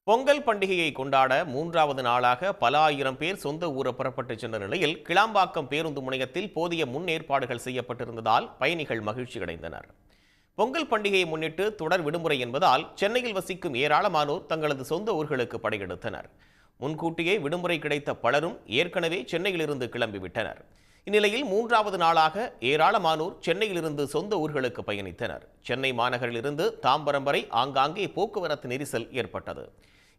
பொங்கல் பண்டிகையை கொண்டாட மூன்றாவது நாளாக பல ஆயிரம் பேர் சொந்த ஊர புறப்பட்டு சென்ற நிலையில் கிளாம்பாக்கம் பேருந்து முனையத்தில் போதிய முன்னேற்பாடுகள் செய்யப்பட்டிருந்ததால் பயணிகள் மகிழ்ச்சி அடைந்தனர். பொங்கல் பண்டிகையை முன்னிட்டு தொடர் விடுமுறை என்பதால் சென்னையில் வசிக்கும் ஏராளமானோர் தங்களது சொந்த ஊர்களுக்கு படையெடுத்தனர். முன்கூட்டியே விடுமுறை கிடைத்த பலரும் ஏற்கனவே சென்னையிலிருந்து கிளம்பிவிட்டனர். இந்நிலையில் மூன்றாவது நாளாக ஏராளமானோர் சென்னையிலிருந்து சொந்த ஊர்களுக்கு பயணித்தனர். சென்னை மாநகரிலிருந்து தாம்பரம் வரை ஆங்காங்கே போக்குவரத்து நெரிசல் ஏற்பட்டது.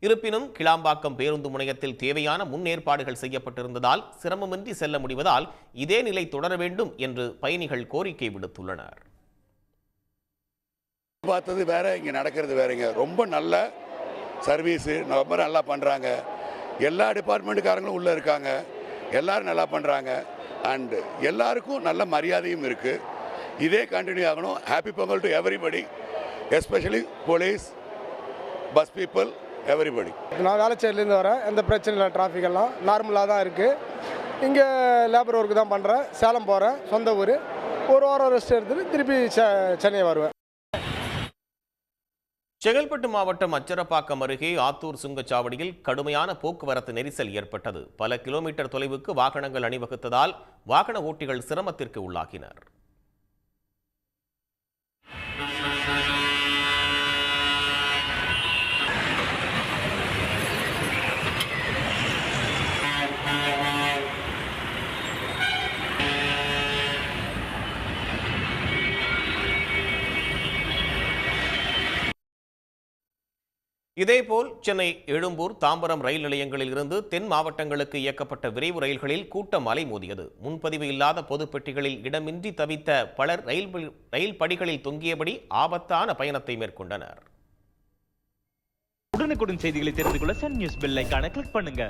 இருப்பினும் கிளாம்பாக்கம் பேருந்து முனையத்தில் தேவையான முன்னேற்பாடுகள் செய்யப்பட்டிருந்ததால் சிரமமின்றி செல்ல முடிவதால் இதே நிலை தொடர வேண்டும் என்று பயணிகள் கோரிக்கை விடுத்துள்ளனர். பார்த்தது வேற, இங்கே நடக்கிறது வேறங்க. ரொம்ப நல்ல சர்வீஸு, ரொம்ப நல்லா பண்ணுறாங்க. எல்லா டிபார்ட்மெண்ட்டுக்காரங்களும் உள்ளே இருக்காங்க. எல்லாரும் நல்லா பண்ணுறாங்க. அண்டு எல்லாருக்கும் நல்ல மரியாதையும் இருக்குது. இதே கண்டினியூ ஆகணும். Happy Pongal to everybody, especially police, bus people, everybody. நான் வேளச்சேரியிலேருந்து வரேன். எந்த பிரச்சனை இல்லை, டிராஃபிக் எல்லாம் நார்மலாக தான் இருக்குது. இங்கே லேபர் ஒர்க்கு தான் பண்ணுறேன். சேலம் போகிறேன், சொந்த ஊர். ஒரு வாரம் ரெஸ்ட் எடுத்துட்டு திருப்பி சென்னை வருவேன். செங்கல்பட்டு மாவட்டம் அச்சரப்பாக்கம் அருகே ஆத்தூர் சுங்கச்சாவடியில் கடுமையான போக்குவரத்து நெரிசல் ஏற்பட்டது. பல கிலோமீட்டர் தொலைவுக்கு வாகனங்கள் அணிவகுத்ததால் வாகன ஓட்டிகள் சிரமத்திற்கு உள்ளாகினர். இதேபோல் சென்னை எழும்பூர் தாம்பரம் ரயில் நிலையங்களில் இருந்து தென் மாவட்டங்களுக்கு இயக்கப்பட்ட விரைவு ரயில்களில் கூட்டம் அலைமோதியது. முன்பதிவு இல்லாத பொதுப்பெட்டிகளில் இடமின்றி தவித்த பலர் ரயில் படிகளில் தொங்கியபடி ஆபத்தான பயணத்தை மேற்கொண்டனர். உடனுக்குடன் செய்திகளை தெரிந்து கொள்ள சன் நியூஸ் பெல் ஐகானை கிளிக் பண்ணுங்க.